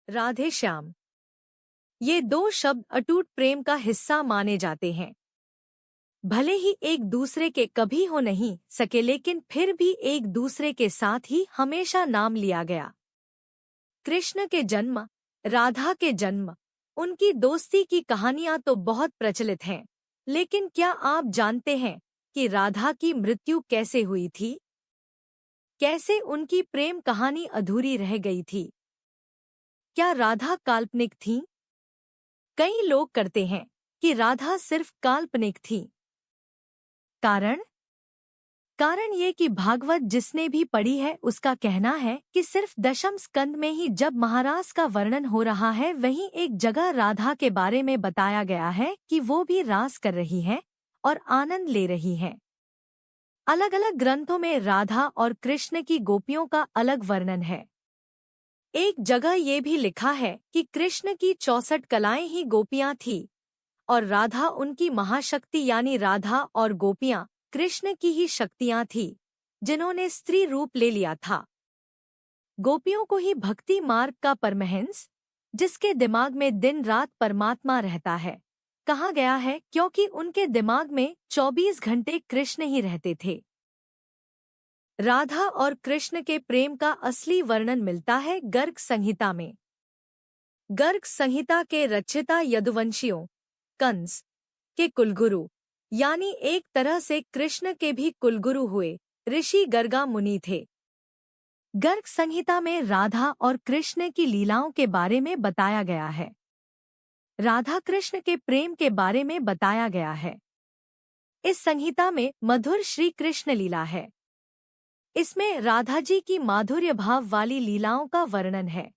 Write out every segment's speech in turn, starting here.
राधे श्याम। ये दो शब्द अटूट प्रेम का हिस्सा माने जाते हैं। भले ही एक दूसरे के कभी हो नहीं सके, लेकिन फिर भी एक दूसरे के साथ ही हमेशा नाम लिया गया। कृष्ण के जन्म, राधा के जन्म, उनकी दोस्ती की कहानियां तो बहुत प्रचलित हैं, लेकिन क्या आप जानते हैं कि राधा की मृत्यु कैसे हुई थी? कैसे उनकी प्रेम कहानी अधूरी रह गई थी? क्या राधा काल्पनिक थी? कई लोग करते हैं कि राधा सिर्फ काल्पनिक थी। कारण कारण ये कि भागवत जिसने भी पढ़ी है उसका कहना है कि सिर्फ दशम स्कंद में ही जब महारास का वर्णन हो रहा है, वहीं एक जगह राधा के बारे में बताया गया है कि वो भी रास कर रही है और आनंद ले रही है। अलग अलग ग्रंथों में राधा और कृष्ण की गोपियों का अलग वर्णन है। एक जगह ये भी लिखा है कि कृष्ण की 64 कलाएं ही गोपियां थीं और राधा उनकी महाशक्ति, यानी राधा और गोपियां कृष्ण की ही शक्तियां थीं जिन्होंने स्त्री रूप ले लिया था। गोपियों को ही भक्ति मार्ग का परमहंस, जिसके दिमाग में दिन रात परमात्मा रहता है, कहा गया है, क्योंकि उनके दिमाग में 24 घंटे कृष्ण ही रहते थे। राधा और कृष्ण के प्रेम का असली वर्णन मिलता है गर्ग संहिता में। गर्ग संहिता के रचयिता यदुवंशियों, कंस के कुलगुरु, यानी एक तरह से कृष्ण के भी कुलगुरु हुए ऋषि गर्गा मुनि थे। गर्ग संहिता में राधा और कृष्ण की लीलाओं के बारे में बताया गया है। राधा कृष्ण के प्रेम के बारे में बताया गया है। इस संहिता में मधुर श्री कृष्ण लीला है। इसमें राधा जी की माधुर्य भाव वाली लीलाओं का वर्णन है।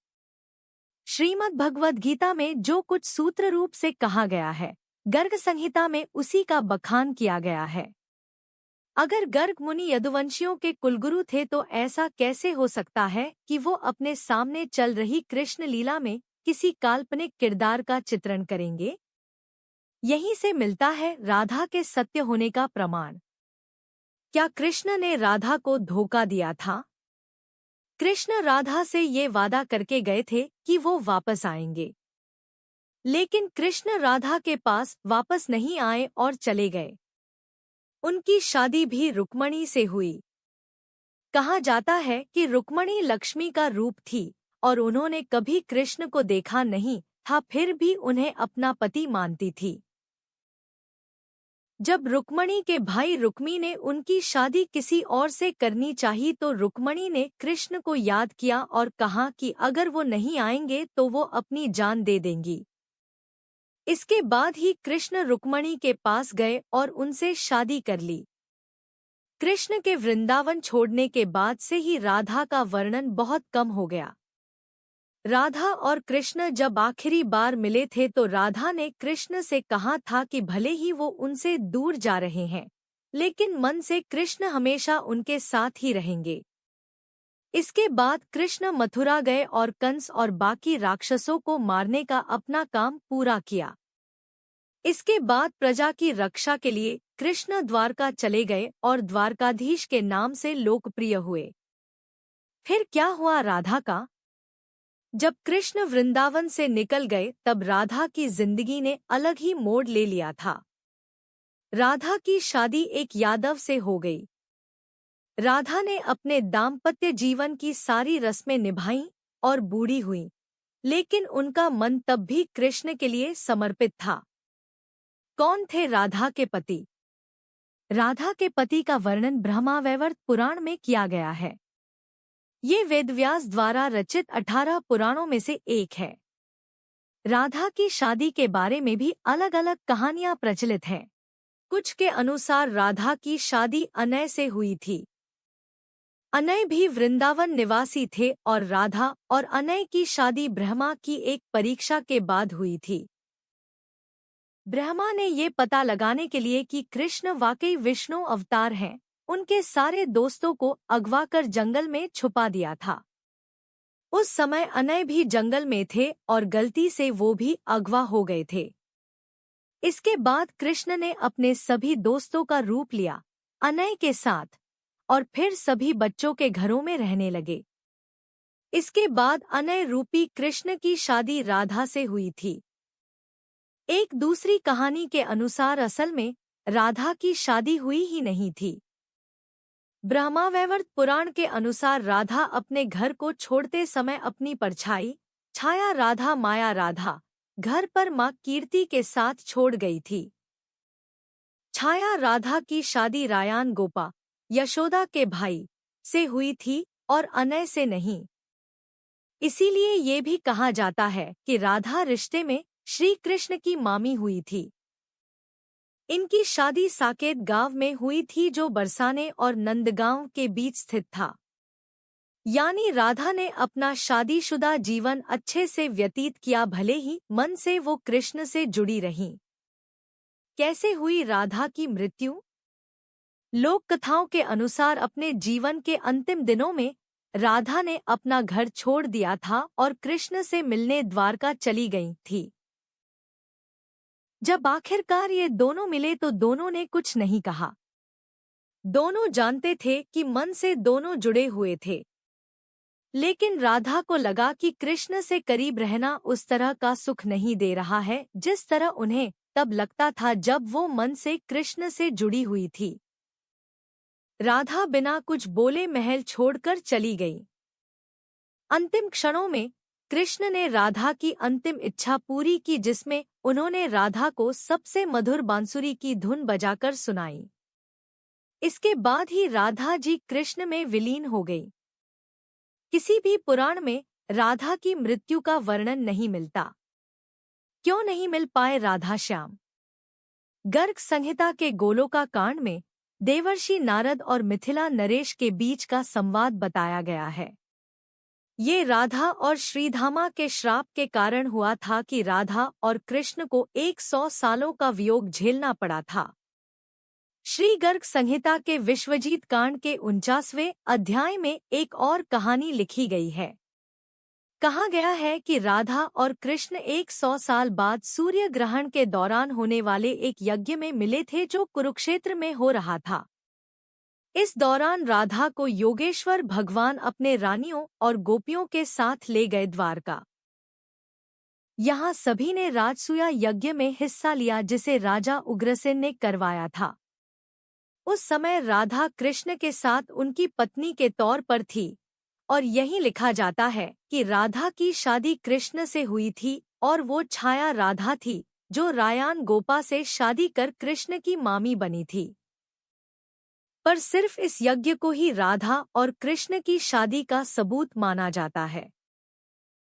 श्रीमद् भगवद गीता में जो कुछ सूत्र रूप से कहा गया है, गर्ग संहिता में उसी का बखान किया गया है। अगर गर्ग मुनि यदुवंशियों के कुलगुरु थे तो ऐसा कैसे हो सकता है कि वो अपने सामने चल रही कृष्ण लीला में किसी काल्पनिक किरदार का चित्रण करेंगे? यहीं से मिलता है राधा के सत्य होने का प्रमाण। क्या कृष्ण ने राधा को धोखा दिया था? कृष्ण राधा से ये वादा करके गए थे कि वो वापस आएंगे, लेकिन कृष्ण राधा के पास वापस नहीं आए और चले गए। उनकी शादी भी रुक्मणी से हुई। कहा जाता है कि रुक्मणी लक्ष्मी का रूप थी और उन्होंने कभी कृष्ण को देखा नहीं था, फिर भी उन्हें अपना पति मानती थी। जब रुक्मणी के भाई रुक्मी ने उनकी शादी किसी और से करनी चाहिए तो रुक्मणी ने कृष्ण को याद किया और कहा कि अगर वो नहीं आएंगे तो वो अपनी जान दे देंगी। इसके बाद ही कृष्ण रुक्मणी के पास गए और उनसे शादी कर ली। कृष्ण के वृंदावन छोड़ने के बाद से ही राधा का वर्णन बहुत कम हो गया। राधा और कृष्ण जब आखिरी बार मिले थे तो राधा ने कृष्ण से कहा था कि भले ही वो उनसे दूर जा रहे हैं, लेकिन मन से कृष्ण हमेशा उनके साथ ही रहेंगे। इसके बाद कृष्ण मथुरा गए और कंस और बाकी राक्षसों को मारने का अपना काम पूरा किया। इसके बाद प्रजा की रक्षा के लिए कृष्ण द्वारका चले गए और द्वारकाधीश के नाम से लोकप्रिय हुए। फिर क्या हुआ राधा का? जब कृष्ण वृंदावन से निकल गए तब राधा की जिंदगी ने अलग ही मोड़ ले लिया था। राधा की शादी एक यादव से हो गई। राधा ने अपने दाम्पत्य जीवन की सारी रस्में निभाईं और बूढ़ी हुई, लेकिन उनका मन तब भी कृष्ण के लिए समर्पित था। कौन थे राधा के पति? राधा के पति का वर्णन ब्रह्मावैवर्त पुराण में किया गया है। ये वेदव्यास द्वारा रचित 18 पुराणों में से एक है। राधा की शादी के बारे में भी अलग अलग कहानियां प्रचलित हैं। कुछ के अनुसार राधा की शादी अनय से हुई थी। अनय भी वृंदावन निवासी थे और राधा और अनय की शादी ब्रह्मा की एक परीक्षा के बाद हुई थी। ब्रह्मा ने ये पता लगाने के लिए कि कृष्ण वाकई विष्णु अवतार हैं, उनके सारे दोस्तों को अगवा कर जंगल में छुपा दिया था। उस समय अनय भी जंगल में थे और गलती से वो भी अगवा हो गए थे। इसके बाद कृष्ण ने अपने सभी दोस्तों का रूप लिया अनय के साथ और फिर सभी बच्चों के घरों में रहने लगे। इसके बाद अनय रूपी कृष्ण की शादी राधा से हुई थी। एक दूसरी कहानी के अनुसार असल में राधा की शादी हुई ही नहीं थी। ब्रह्मावैवर्त पुराण के अनुसार राधा अपने घर को छोड़ते समय अपनी परछाई छाया राधा माया राधा घर पर मां कीर्ति के साथ छोड़ गई थी। छाया राधा की शादी रायान गोपा यशोदा के भाई से हुई थी और अनय से नहीं। इसीलिए ये भी कहा जाता है कि राधा रिश्ते में श्री कृष्ण की मामी हुई थी। इनकी शादी साकेत गांव में हुई थी जो बरसाने और नंदगांव के बीच स्थित था। यानी राधा ने अपना शादीशुदा जीवन अच्छे से व्यतीत किया, भले ही मन से वो कृष्ण से जुड़ी रहीं। कैसे हुई राधा की मृत्यु? लोक कथाओं के अनुसार अपने जीवन के अंतिम दिनों में राधा ने अपना घर छोड़ दिया था और कृष्ण से मिलने द्वारका चली गई थी। जब आखिरकार ये दोनों मिले तो दोनों ने कुछ नहीं कहा। दोनों जानते थे कि मन से दोनों जुड़े हुए थे, लेकिन राधा को लगा कि कृष्ण से करीब रहना उस तरह का सुख नहीं दे रहा है जिस तरह उन्हें तब लगता था जब वो मन से कृष्ण से जुड़ी हुई थी। राधा बिना कुछ बोले महल छोड़कर चली गई। अंतिम क्षणों में कृष्ण ने राधा की अंतिम इच्छा पूरी की, जिसमें उन्होंने राधा को सबसे मधुर बांसुरी की धुन बजाकर सुनाई। इसके बाद ही राधा जी कृष्ण में विलीन हो गई। किसी भी पुराण में राधा की मृत्यु का वर्णन नहीं मिलता। क्यों नहीं मिल पाए राधा श्याम? गर्ग संहिता के गोलोका कांड में देवर्षि नारद और मिथिला नरेश के बीच का संवाद बताया गया है। ये राधा और श्रीधामा के श्राप के कारण हुआ था कि राधा और कृष्ण को 100 सालों का वियोग झेलना पड़ा था। श्री गर्ग संहिता के विश्वजीत कांड के 49वें अध्याय में एक और कहानी लिखी गई है। कहा गया है कि राधा और कृष्ण 100 साल बाद सूर्य ग्रहण के दौरान होने वाले एक यज्ञ में मिले थे जो कुरुक्षेत्र में हो रहा था। इस दौरान राधा को योगेश्वर भगवान अपने रानियों और गोपियों के साथ ले गए द्वारका। यहाँ सभी ने राजसूया यज्ञ में हिस्सा लिया जिसे राजा उग्रसेन ने करवाया था। उस समय राधा कृष्ण के साथ उनकी पत्नी के तौर पर थी और यही लिखा जाता है कि राधा की शादी कृष्ण से हुई थी और वो छाया राधा थी जो रायान गोपा से शादी कर कृष्ण की मामी बनी थी। पर सिर्फ इस यज्ञ को ही राधा और कृष्ण की शादी का सबूत माना जाता है।